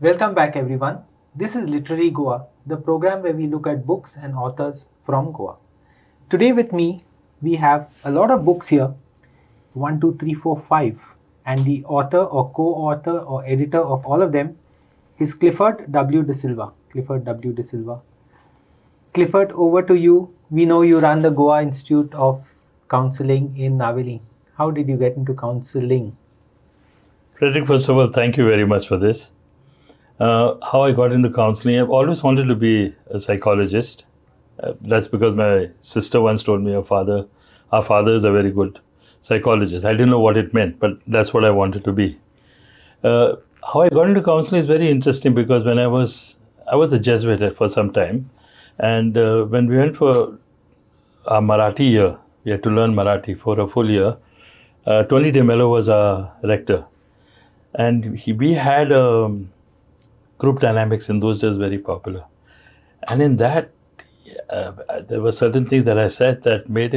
Welcome back everyone. This is Literary Goa, the program where we look at books and authors from Goa. Today with me, we have a lot of books here, 1, 2, 3, 4, 5. And the author or co-author or editor of all of them is Clifford W. De Silva. Clifford W. De Silva. Clifford, over to you. We know you run the Goa Institute of Counseling in Naveli. How did you get into counseling? Frederick, first of all, thank you very much for this. How I got into counseling, I've always wanted to be a psychologist. That's because my sister once told me our father is a very good psychologist. I didn't know what it meant, but that's what I wanted to be. How I got into counseling is very interesting because when I was a Jesuit for some time, and when we went for our Marathi year, we had to learn Marathi for a full year. Tony De Mello was our rector, and we had group dynamics in those days very popular, and in that there were certain things that I said that made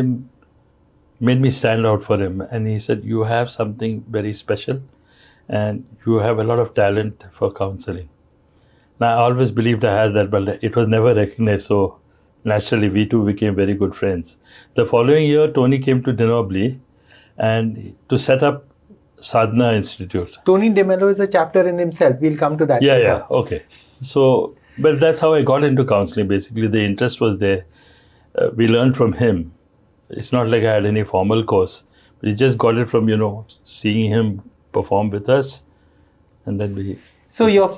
me stand out for him. And he said, "You have something very special, and you have a lot of talent for counseling." Now, I always believed I had that, but it was never recognized. So naturally, we two became very good friends. The following year, Tony came to Denobli and to set up Sadhana Institute. Tony De Mello is a chapter in himself. We'll come to that. Yeah, okay. So, but that's how I got into counseling. Basically, the interest was there. We learned from him. It's not like I had any formal course, but we just got it from, seeing him perform with us. And then we... So your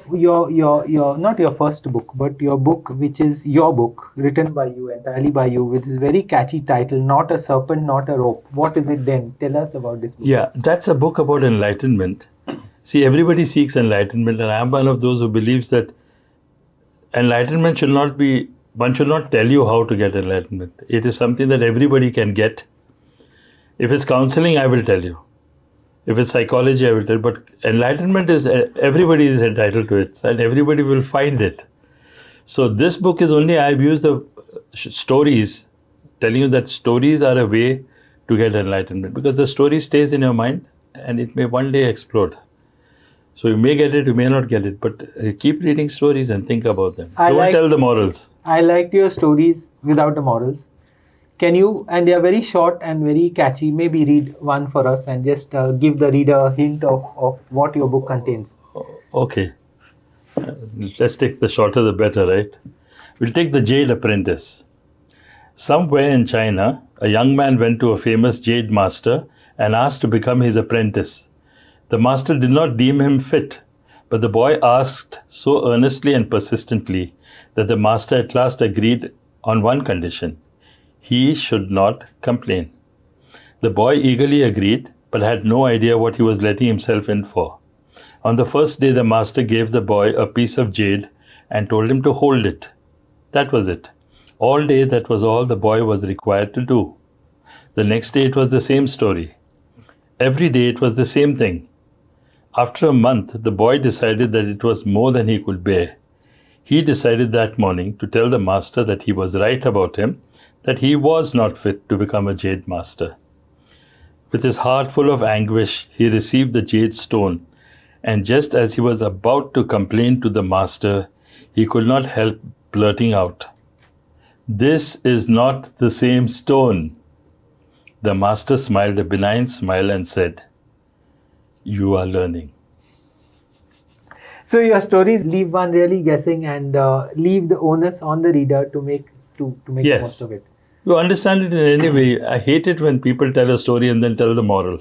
not your first book, but your book, which is your book, written by you, entirely by you, with this very catchy title, Not a Serpent, Not a Rope. What is it then? Tell us about this book. Yeah, that's a book about enlightenment. See, everybody seeks enlightenment, and I'm one of those who believes that enlightenment should not be, one should not tell you how to get enlightenment. It is something that everybody can get. If it's counseling, I will tell you. If it's psychology, I will tell you. But enlightenment is, everybody is entitled to it, and everybody will find it. So this book is only, I've used the stories, telling you that stories are a way to get enlightenment, because the story stays in your mind and it may one day explode. So you may get it, you may not get it, but keep reading stories and think about them. Don't tell the morals. I liked your stories without the morals. Can you, and they are very short and very catchy, maybe read one for us and just give the reader a hint of what your book contains? Okay. Let's take the shorter the better, right? We'll take The Jade Apprentice. Somewhere in China, a young man went to a famous jade master and asked to become his apprentice. The master did not deem him fit, but the boy asked so earnestly and persistently that the master at last agreed on one condition: he should not complain. The boy eagerly agreed, but had no idea what he was letting himself in for. On the first day, the master gave the boy a piece of jade and told him to hold it. That was it. All day, that was all the boy was required to do. The next day, it was the same story. Every day, it was the same thing. After a month, the boy decided that it was more than he could bear. He decided that morning to tell the master that he was right about him, that he was not fit to become a jade master. With his heart full of anguish, he received the jade stone, and just as he was about to complain to the master, he could not help blurting out, "This is not the same stone." The master smiled a benign smile and said, "You are learning." So your stories leave one really guessing and leave the onus on the reader to make Yes. most of it. You understand it in any way. I hate it when people tell a story and then tell the moral.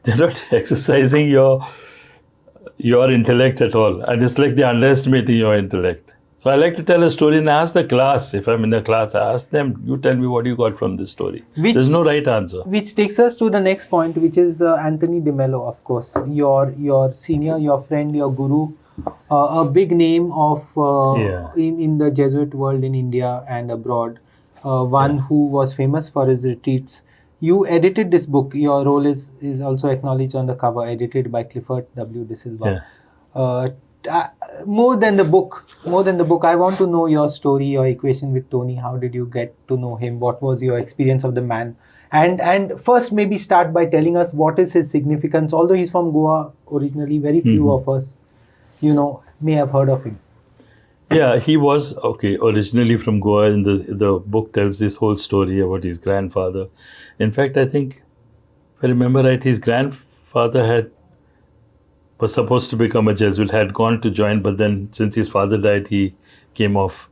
They're not exercising your intellect at all. And it's like they're underestimating your intellect. So I like to tell a story and ask the class. If I'm in the class, I ask them, you tell me what you got from this story. There's no right answer. Which takes us to the next point, which is Anthony De Mello, of course. Your senior, your friend, your guru, a big name of in the Jesuit world in India and abroad. One who was famous for his retreats. You edited this book. Your role is also acknowledged on the cover, edited by Clifford W. De Silva. more than the book, I want to know your story, your equation with Tony. How did you get to know him? What was your experience of the man? And first, maybe start by telling us what is his significance. Although he's from Goa originally, very few of us, may have heard of him. Yeah, he was originally from Goa, and the book tells this whole story about his grandfather. In fact, I think, if I remember right, his grandfather was supposed to become a Jesuit, had gone to join, but then since his father died, he came off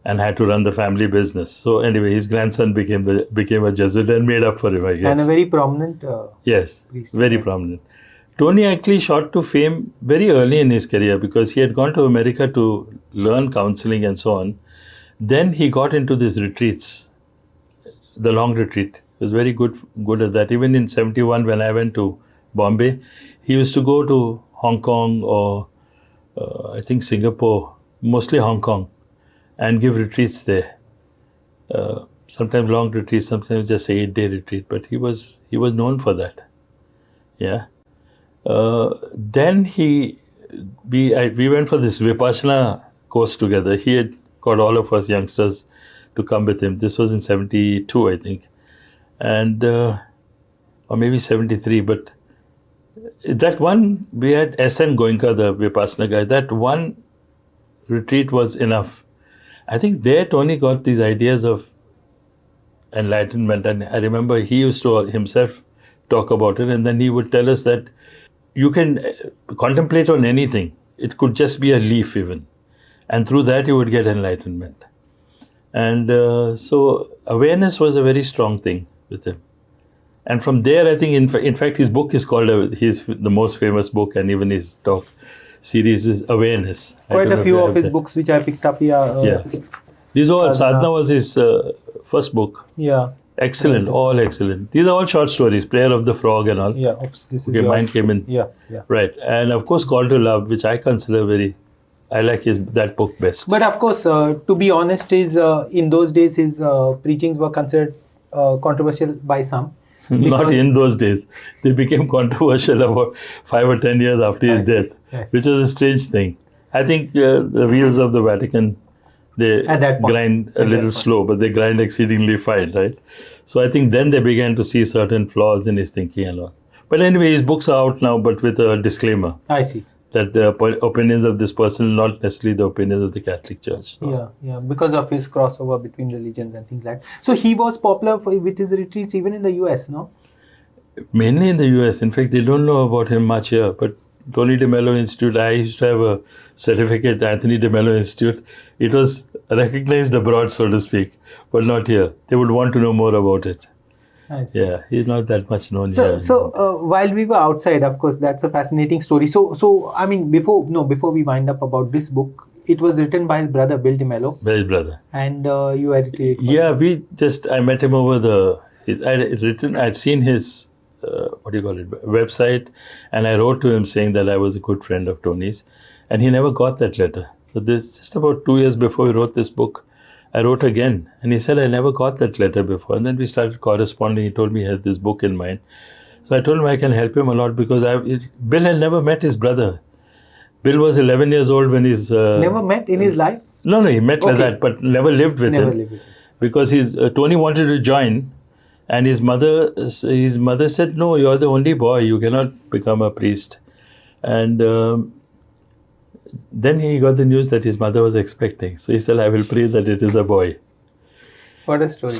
and had to run the family business. So anyway, his grandson became a Jesuit and made up for him, I guess. And a very prominent. Yes, very prominent. Tony actually shot to fame very early in his career because he had gone to America to learn counseling and so on. Then he got into these retreats, the long retreat. He was very good at that. Even in 71, when I went to Bombay, he used to go to Hong Kong or I think Singapore, mostly Hong Kong, and give retreats there. Sometimes long retreats, sometimes just 8-day retreat. But he was known for that. Yeah. Then we went for this Vipassana course together. He had got all of us youngsters to come with him. This was in 72, I think, and or maybe 73. But that one, we had S.N. Goenka, the Vipassana guy. That one retreat was enough. I think there Tony got these ideas of enlightenment, and I remember he used to himself talk about it, and then he would tell us that you can contemplate on anything. It could just be a leaf even. And through that, you would get enlightenment. And so awareness was a very strong thing with him. And from there, I think, in fact, his book is called, the most famous book, and even his talk series is Awareness. Quite a few of his books which I picked up here. Yeah. Sadhana was his first book. Yeah. Excellent, all excellent. These are all short stories, Prayer of the Frog and all. Yeah, this is yours. Mine came in. Yeah. Right. And of course, Call to Love, which I consider I like that book best. But of course, to be honest, in those days, his preachings were considered controversial by some. Not in those days. They became controversial about 5 or 10 years after his death, which was a strange thing. I think the wheels of the Vatican, they grind a little slow, but they grind exceedingly fine, right? So I think then they began to see certain flaws in his thinking and all. But anyway, his books are out now, but with a disclaimer. I see. That the opinions of this person are not necessarily the opinions of the Catholic Church. No? Yeah, because of his crossover between religions and things like that. So he was popular with his retreats even in the US, no? Mainly in the US. In fact, they don't know about him much here, but Tony de Mello Institute, I used to have a certificate, Anthony de Mello Institute. It was recognized abroad, so to speak, but not here. They would want to know more about it. Yeah, he's not that much known here. So while we were outside, of course, that's a fascinating story. So I mean, before we wind up about this book, it was written by his brother, Bill de Mello. By his brother. And you edited it. Yeah, I met him over I'd seen his, website, and I wrote to him saying that I was a good friend of Tony's, and he never got that letter. So just about 2 years before we wrote this book, I wrote again, and he said, I never got that letter before. And then we started corresponding. He told me he had this book in mind. So I told him I can help him a lot because Bill had never met his brother. Bill was 11 years old when he's... never met in his life? No, he met like that, but never lived with him. Because Tony wanted to join, and his mother said, no, you're the only boy. You cannot become a priest. And... then he got the news that his mother was expecting. So he said, I will pray that it is a boy. What a story.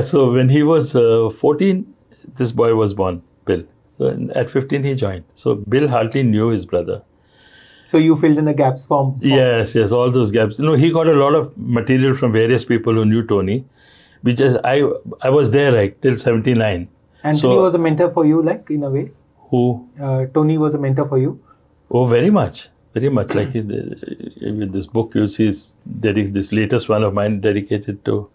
So when he was 14, this boy was born, Bill. So at 15, he joined. So Bill hardly knew his brother. So you filled in the gaps from... Yes, all those gaps. He got a lot of material from various people who knew Tony, which is, I was there till 79. And Tony was a mentor for you, in a way? Who? Tony was a mentor for you? Oh, very much. Very much. With this book, you'll see this latest one of mine dedicated to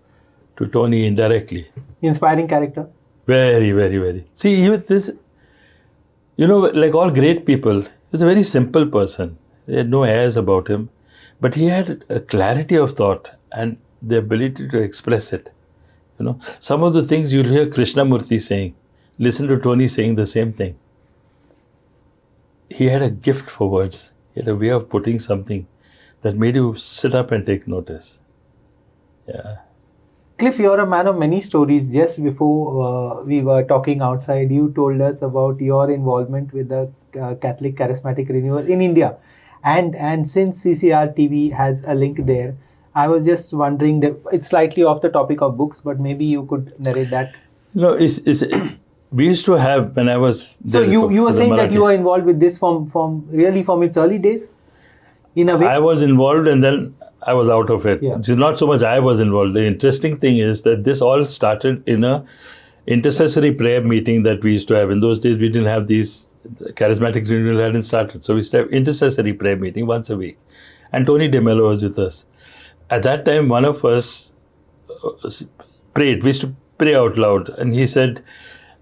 Tony indirectly. Inspiring character? Very, very, very. See, he was this, like all great people, he was a very simple person. He had no airs about him, but he had a clarity of thought and the ability to express it. Some of the things you'll hear Krishnamurti saying, listen to Tony saying the same thing. He had a gift for words. He He had a way of putting something that made you sit up and take notice. Yeah. Cliff, you're a man of many stories. Just before we were talking outside, you told us about your involvement with the Catholic Charismatic Renewal in India. And since CCRTV has a link there, I was just wondering that it's slightly off the topic of books, but maybe you could narrate that. No, we used to have, when I was So there you were for the saying that Marathi. you were involved with this from its early days, in a way. I was involved and then I was out of it. Yeah. It's not so much I was involved. The interesting thing is that this all started in a intercessory prayer meeting that we used to have. In those days, we didn't have these, charismatic renewal hadn't started. So we used to have intercessory prayer meeting once a week. And Tony De Mello was with us. At that time, one of us prayed. We used to pray out loud. And he said,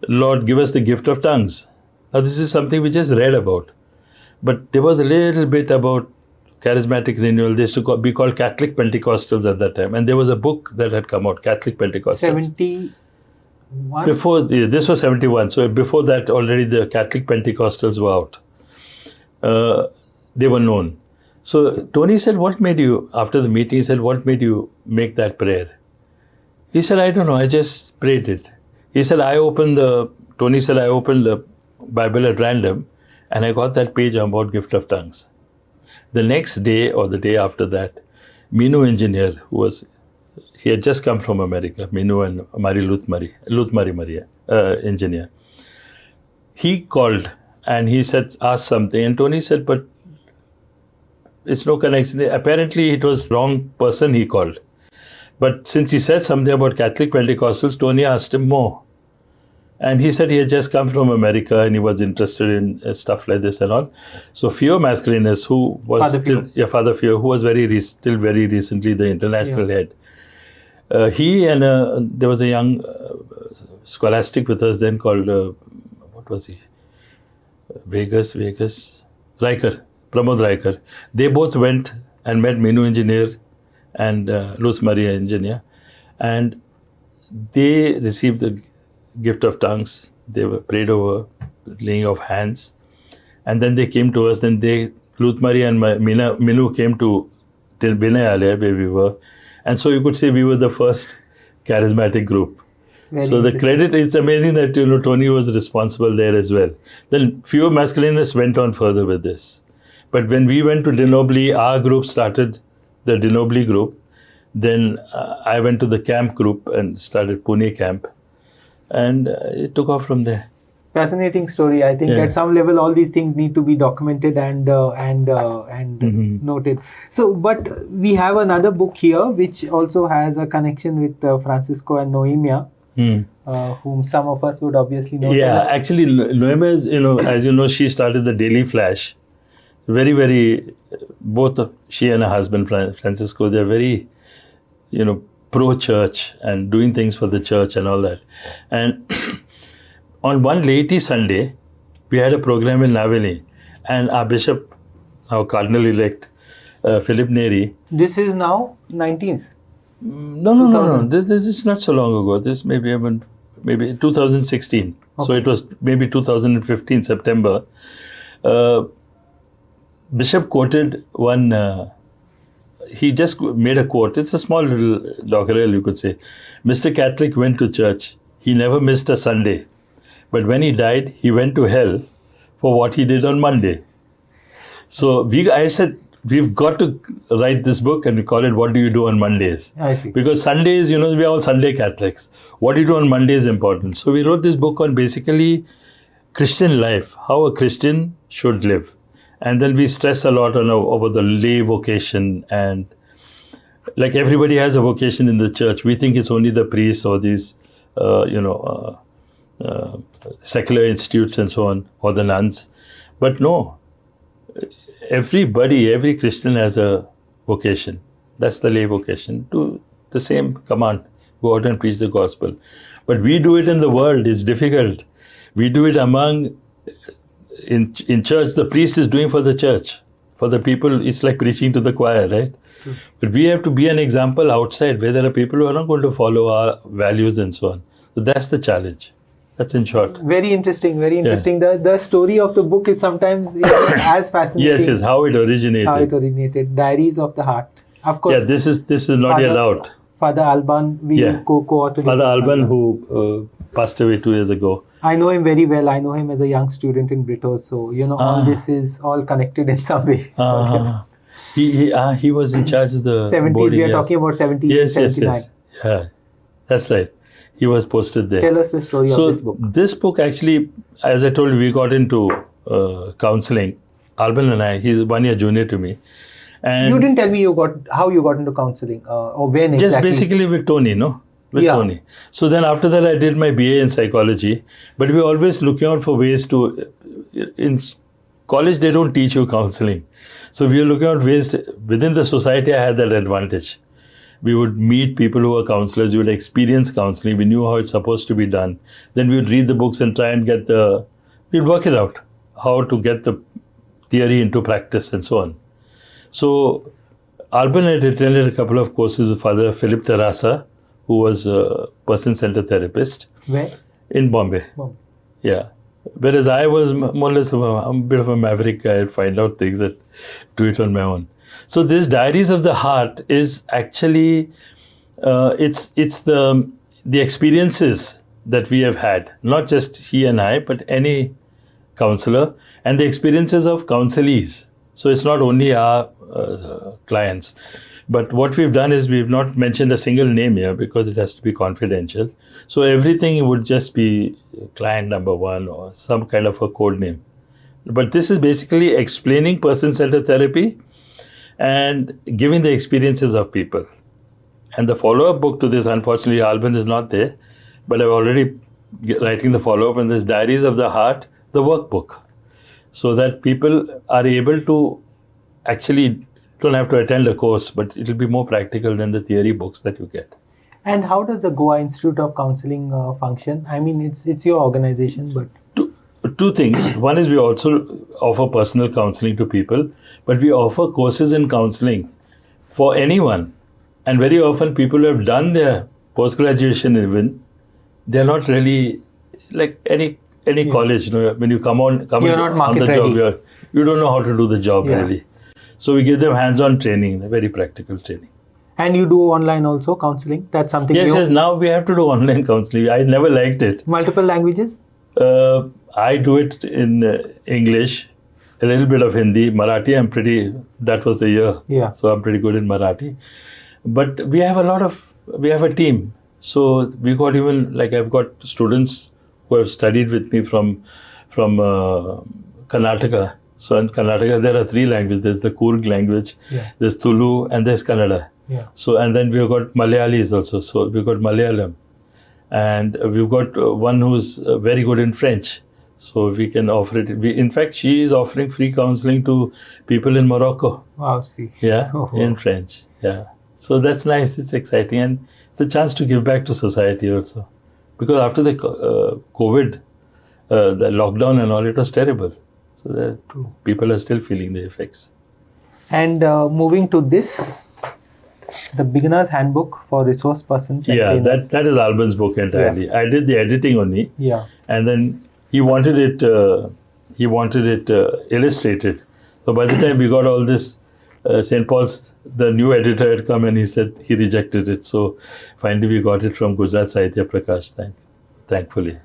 Lord, give us the gift of tongues. Now, this is something we just read about. But there was a little bit about charismatic renewal. They used to be called Catholic Pentecostals at that time. And there was a book that had come out, Catholic Pentecostals. 71? Before, this was 71. So before that, already the Catholic Pentecostals were out. They were known. So Tony said, what made you, after the meeting, he said, what made you make that prayer? He said, I don't know, I just prayed it. He said, Tony said, I opened the Bible at random and I got that page about gift of tongues. The next day or the day after that, Minu engineer, he had just come from America, Minu and Luthmari Maria, engineer. He called and he asked something, and Tony said, but it's no connection. Apparently it was wrong person he called. But since he said something about Catholic Pentecostals, Tony asked him more. And he said he had just come from America and he was interested in stuff like this and all. So Fio Mascarenhas, who was Father Fio, who was still very recently the international head. He and there was a young scholastic with us then called, what was he? Vegas, Riker, Pramod Riker. They both went and met Minu engineer and Luz Maria engineer. And they received the gift of tongues. They were prayed over, laying of hands. And then they came to us. Then Luz Maria and Minu came to Binayale, where we were. And so you could say we were the first charismatic group. So the credit, it's amazing that, Tony was responsible there as well. Then Fio Mascarenhas went on further with this. But when we went to Denobli, our group started the Denobli group. Then I went to the camp group and started Pune camp. And it took off from there. Fascinating story. I think at some level, all these things need to be documented and noted. So, but we have another book here, which also has a connection with Francisco and Noemia, whom some of us would obviously know. Yeah, actually, Noemia is, as you know, she started the Daily Flash. Very, very, both she and her husband, Francisco, they're very, pro-church and doing things for the church and all that. And on one Laity Sunday, we had a program in Naveli, and our bishop, our cardinal-elect, Philip Neri. This is now 19th? No. This is not so long ago. This maybe 2016. Okay. So it was maybe 2015, September. Bishop quoted one... he just made a quote. It's a small little doggerel, you could say. Mr. Catholic went to church. He never missed a Sunday. But when he died, he went to hell for what he did on Monday. So I said, we've got to write this book and we call it What Do You Do on Mondays? I see. Because Sundays, we're all Sunday Catholics. What do you do on Monday is important. So we wrote this book on basically Christian life, how a Christian should live. And then we stress a lot over the lay vocation, and like everybody has a vocation in the church. We think it's only the priests or these, secular institutes and so on, or the nuns. But no, every Christian has a vocation. That's the lay vocation. To the same command, go out and preach the gospel. But we do it in the world. It's difficult. We do it in church. The priest is doing for the church. For the people, it's like preaching to the choir, right? But we have to be an example outside where there are people who are not going to follow our values and so on. So that's the challenge. That's in short. Very interesting, very interesting. The story of the book is sometimes as fascinating. Yes, how it originated. How it originated. Diaries of the Heart. Of course. Yeah, this is not yet out. Father Alban, we co-authored. Father Alban, who passed away 2 years ago. I know him very well. I know him as a young student in Brito. So, all this is all connected in some way. He was in charge of the 70s. boarding, We are talking about 70s, 79. Yes. Yeah, that's right. He was posted there. Tell us the story of this book. This book actually, as I told you, we got into counseling. Alban and I, he's 1 year junior to me. And you didn't tell me how you got into counseling or when exactly. Just basically with Tony, no? With Tony. So then after that, I did my BA in psychology. But we were always looking out for ways to... In college, they don't teach you counseling. So we were looking out ways... Within the society, I had that advantage. We would meet people who were counselors. We would experience counseling. We knew how it's supposed to be done. Then we would read the books and try and get we'd work it out. How to get the theory into practice and so on. So Alban had attended a couple of courses with Father Philip Terrasa, who was a person-centered therapist. Where? In Bombay. Yeah. Whereas I was more or less a bit of a maverick guy. I'd find out things and do it on my own. So this Diaries of the Heart is actually, it's the experiences that we have had, not just he and I, but any counselor, and the experiences of counselees. So it's not only our clients. But what we've done is we've not mentioned a single name here because it has to be confidential. So everything would just be client number 1 or some kind of a code name. But this is basically explaining person-centered therapy and giving the experiences of people. And the follow-up book to this, unfortunately, Alban is not there, but I'm already writing the follow-up, and this Diaries of the Heart, the workbook, so that people are able to actually don't have to attend a course, but it'll be more practical than the theory books that you get. And how does the Goa Institute of Counseling function? I mean, it's your organization, but... Two things. One is we also offer personal counseling to people, but we offer courses in counseling for anyone. And very often people who have done their post-graduation even, they're not really like any college. When you come on the job, you don't know how to do the job really. So we give them hands-on training, very practical training. And you do online also counseling? That's something Yes, now we have to do online counseling. I never liked it. Multiple languages? I do it in English, a little bit of Hindi. Marathi, that was the year. Yeah. So I'm pretty good in Marathi. But we have a team. So we got I've got students who have studied with me from Karnataka. So in Karnataka, there are 3 languages. There's the Kurg language, there's Tulu, and there's Kannada. Yeah. So, and then we've got Malayalis also. So we've got Malayalam. And we've got one who's very good in French. So we can offer it. In fact, she is offering free counseling to people in Morocco. Wow, see. Yeah, in French. Yeah. So that's nice. It's exciting. And it's a chance to give back to society also. Because after the COVID, the lockdown and all, it was terrible. So that people are still feeling the effects. And moving to this, the Beginner's Handbook for Resource Persons. Yeah, that is Alban's book entirely. Yeah. I did the editing only. Yeah. And then he wanted it illustrated. So by the time we got all this, St. Paul's, the new editor had come and he said he rejected it. So finally we got it from Gujarat Sahitya Prakash, thankfully.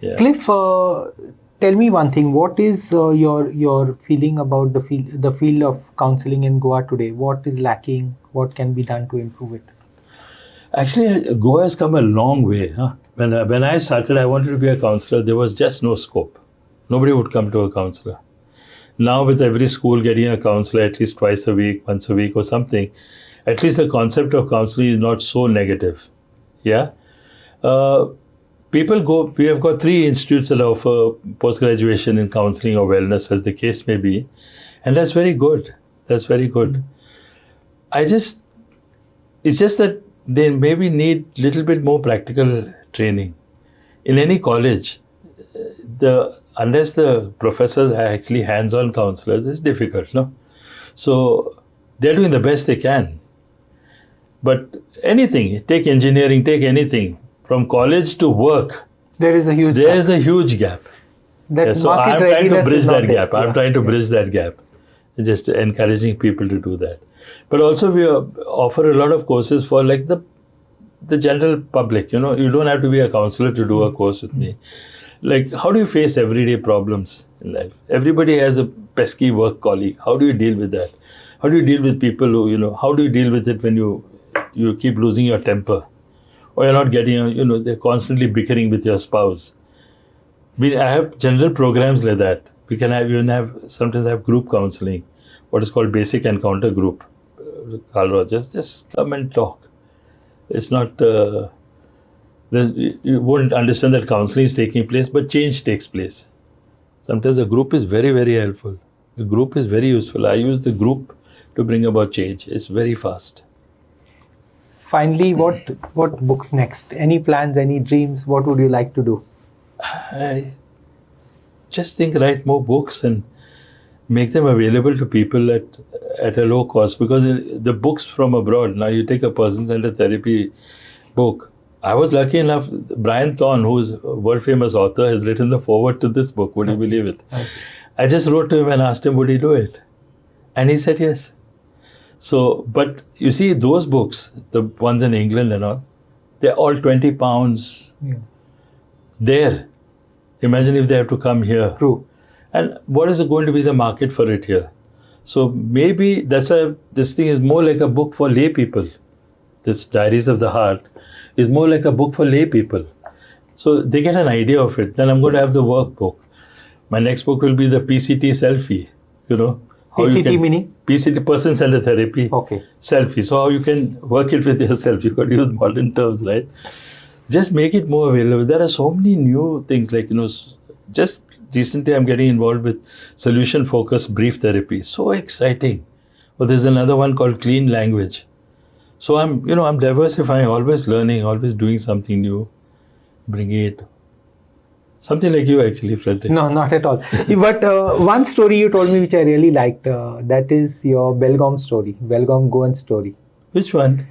Yeah. Cliff, tell me one thing. What is your feeling about the field of counseling in Goa today? What is lacking? What can be done to improve it? Actually, Goa has come a long way. Huh? When I started, I wanted to be a counselor. There was just no scope. Nobody would come to a counselor. Now with every school getting a counselor at least twice a week, once a week or something, at least the concept of counseling is not so negative. Yeah. People go, we have got 3 institutes that offer post-graduation in counseling or wellness, as the case may be. And that's very good. That's very good. It's just that they maybe need little bit more practical training. In any college, unless the professors are actually hands-on counselors, it's difficult, no? So they're doing the best they can. But anything, take engineering, take anything, from college to work, There is a huge There gap. is a huge gap. That So I'm market trying to readiness bridge is not that there. gap. I'm Yeah, trying to yeah. bridge that gap. Just encouraging people to do that. But also we offer a lot of courses for like the general public. You don't have to be a counselor to do a course with me. Like, how do you face everyday problems in life? Everybody has a pesky work colleague. How do you deal with that? How do you deal with people who, how do you deal with it when you keep losing your temper? Or you're not getting, they're constantly bickering with your spouse. I have general programs like that. We can sometimes have group counseling, what is called basic encounter group. Carl Rogers, just come and talk. It's not, you won't understand that counseling is taking place, but change takes place. Sometimes a group is very, very helpful. A group is very useful. I use the group to bring about change. It's very fast. Finally, what books next? Any plans, any dreams? What would you like to do? I just think write more books and make them available to people at a low cost, because the books from abroad, now you take a person-centered therapy book. I was lucky enough, Brian Thorne, who's a world famous author, has written the foreword to this book. Would you believe it? I just wrote to him and asked him, would he do it? And he said yes. So, but you see, those books, the ones in England and all, they're all £20 there. Imagine if they have to come here. True. And what is going to be the market for it here? So maybe that's why this thing is more like a book for lay people. This Diaries of the Heart is more like a book for lay people. So they get an idea of it. Then I'm going to have the workbook. My next book will be the PCT selfie. How PCT meaning? PCT, person-centered therapy. Okay. Selfie. So how you can work it with yourself. You've got to use modern terms, right? Just make it more available. There are so many new things like, just recently I'm getting involved with solution-focused brief therapy. So exciting. But there's another one called clean language. So I'm diversifying, always learning, always doing something new, bringing it. Something like you actually, Frederick. No, not at all. But one story you told me which I really liked, that is your Belgaum story, Belgaum Goan story. Which one?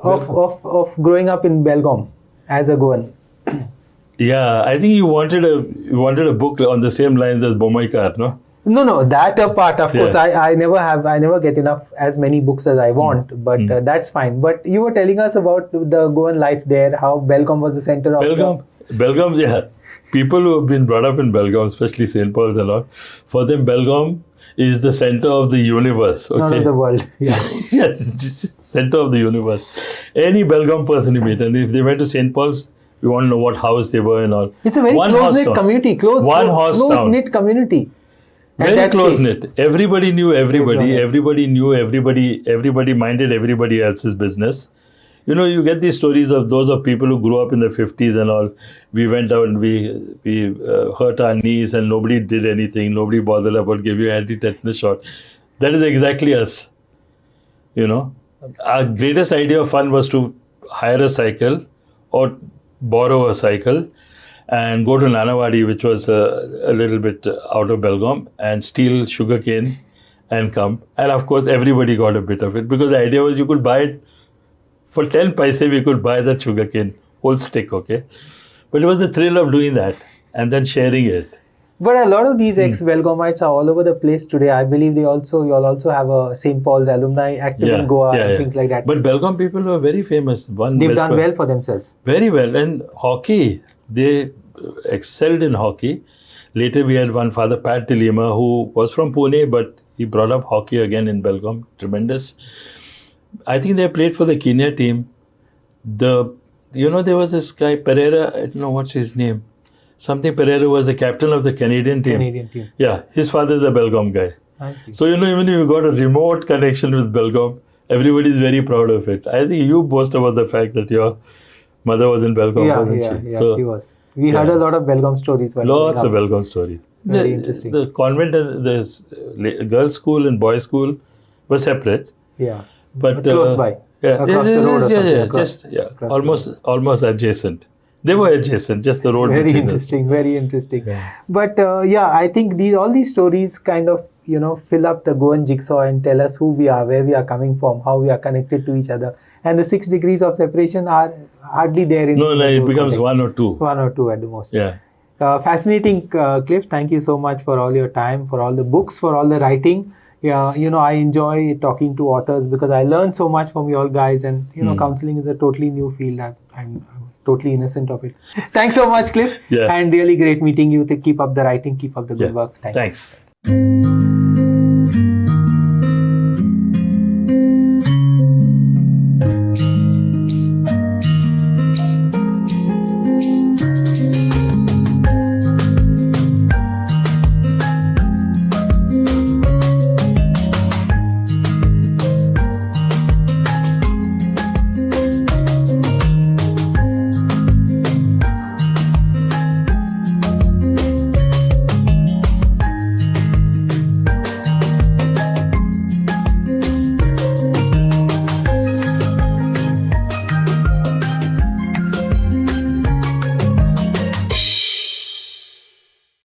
Of growing up in Belgaum as a Goan. Yeah, I think you wanted a book on the same lines as Bomaikar, no? No, that part, of course, I never get enough as many books as I want, but that's fine. But you were telling us about the Goan life there, how Belgaum was the center of Belgaum, yeah. People who have been brought up in Belgaum, especially St. Paul's and all, for them Belgaum is the center of the universe. Okay? Not of the world, yeah. Yeah, center of the universe. Any Belgaum person you meet, and if they went to St. Paul's, you want to know what house they were and all. It's a very close-knit community, close-knit community. Very close-knit. Everybody knew everybody. Everybody knew everybody. Everybody minded everybody else's business. You get these stories of those of people who grew up in the 50s and all. We went out and we hurt our knees and nobody did anything. Nobody bothered about giving you anti-tetanus shot. That is exactly us. Our greatest idea of fun was to hire a cycle or borrow a cycle and go to Nanavadi, which was a little bit out of Belgaum, and steal sugarcane and come. And of course, everybody got a bit of it, because the idea was you could buy it for 10 paise, we could buy that sugarcane, whole stick, okay? But it was the thrill of doing that and then sharing it. But a lot of these ex-Belgaumites are all over the place today. I believe you all also have a St. Paul's alumni active in Goa and things like that. But Belgaum people were very famous. They've done well for themselves. Very well. And hockey, they excelled in hockey. Later we had one Father Pat Dilima, who was from Pune, but he brought up hockey again in Belgaum. Tremendous. I think they played for the Kenya team. There was this guy, Pereira, I don't know what's his name. Something Pereira was the captain of the Canadian team. Yeah, his father is a Belgaum guy. I see. So, even if you got a remote connection with Belgaum, everybody is very proud of it. I think you boast about the fact that your mother was in Belgaum, wasn't she? So, she was. We heard a lot of Belgaum stories. Lots of Belgaum stories. Very interesting. The convent and the girls' school and boys' school were separate. Yeah. But close by. Yeah, across the road or something. Almost adjacent. They were adjacent, just the road. Very interesting. Yeah. But I think all these stories kind of fill up the Goan jigsaw and tell us who we are, where we are coming from, how we are connected to each other. And the 6 degrees of separation are hardly there in No, the it Goa becomes context. 1 or 2. 1 or 2 at the most. Yeah. Fascinating, Cliff. Thank you so much for all your time, for all the books, for all the writing. Yeah, I enjoy talking to authors because I learn so much from you all guys, and counseling is a totally new field. I'm totally innocent of it. Thanks so much, Cliff. Yeah. And really great meeting you. Keep up the writing, keep up the good work. Thanks. You.